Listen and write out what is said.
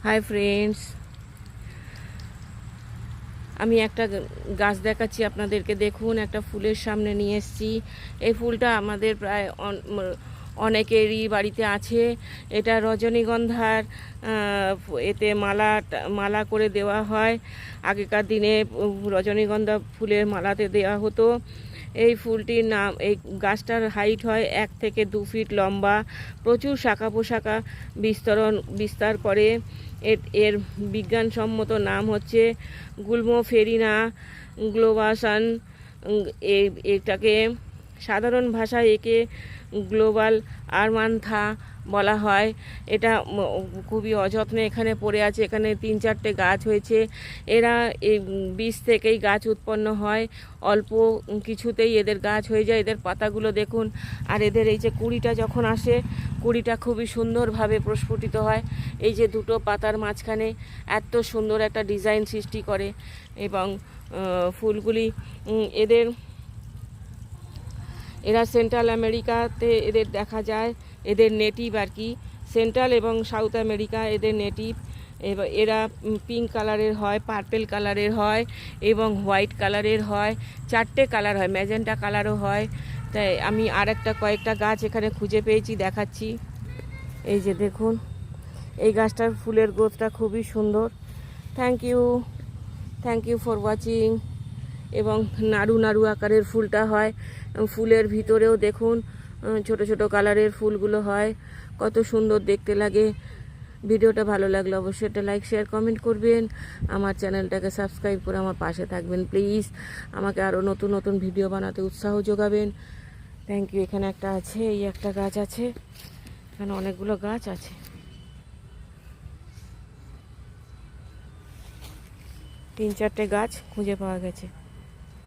Hi friends, আমি একটা গাছ দেখাচ্ছি আপনাদেরকে। দেখুন, একটা ফুলের সামনে নিয়ে এসেছি। এই ফুলটা আমাদের প্রায় অনেকেরই বাড়িতে আছে। এটা রজনীগন্ধার এতে মালা করে দেওয়া হয়। আগেকার দিনে রজনীগন্ধা ফুলের মালাতে দেওয়া হতো। এই ফুলটির নাম, এই গাছটার হাইট হয় 1 থেকে 2 ফিট লম্বা, প্রচুর শাখা পোশাখা বিস্তার করে। এর বিজ্ঞানসম্মত নাম হচ্ছে গুল্মোফেরিনা গ্লোবাসান। এটাকে সাধারণ ভাষায় একে গ্লোবাল আরমান্থা বলা হয়। এটা খুবই অযত্নে এখানে পড়ে আছে। এখানে 3-4টে গাছ হয়েছে। এরা এই বীজ থেকেই গাছ উৎপন্ন হয়। অল্প কিছুতেই এদের গাছ হয়ে যায়। এদের পাতাগুলো দেখুন, আর এদের এই যে কুঁড়িটা যখন আসে, কুঁড়িটা খুবই সুন্দরভাবে প্রস্ফুটিত হয়। এই যে দুটো পাতার মাঝখানে এত সুন্দর একটা ডিজাইন সৃষ্টি করে। এবং ফুলগুলি এরা সেন্ট্রাল আমেরিকাতে এদের দেখা যায়। এদের নেটিভ আর কি, সেন্ট্রাল এবং সাউথ আমেরিকা এদের নেটিভ। এরা পিঙ্ক কালারের হয়, পার্পেল কালারের হয় এবং হোয়াইট কালারের হয়। 4টে কালার হয়, ম্যাজেন্টা কালারও হয়। তাই আমি কয়েকটা গাছ এখানে খুঁজে পেয়েছি, দেখাচ্ছি। এই যে দেখুন, এই গাছটার ফুলের গ্রোথটা খুবই সুন্দর। Thank you for watching. এবং নাড়ু নাড়ু আকারের ফুলটা হয়। ফুলের ভিতরেও দেখুন ছোট ছোট কালারের ফুলগুলো হয়, কত সুন্দর দেখতে লাগে। ভিডিওটা ভালো লাগলে অবশ্যই একটা লাইক, শেয়ার, কমেন্ট করবেন। আমার চ্যানেলটাকে সাবস্ক্রাইব করে আমার পাশে থাকবেন প্লিজ। আমাকে আরও নতুন নতুন ভিডিও বানাতে উৎসাহ যোগাবেন। Thank you. এখানে একটা আছে, এই একটা গাছ আছে, এখানে অনেকগুলো গাছ আছে। 3-4টে গাছ খুঁজে পাওয়া গেছে।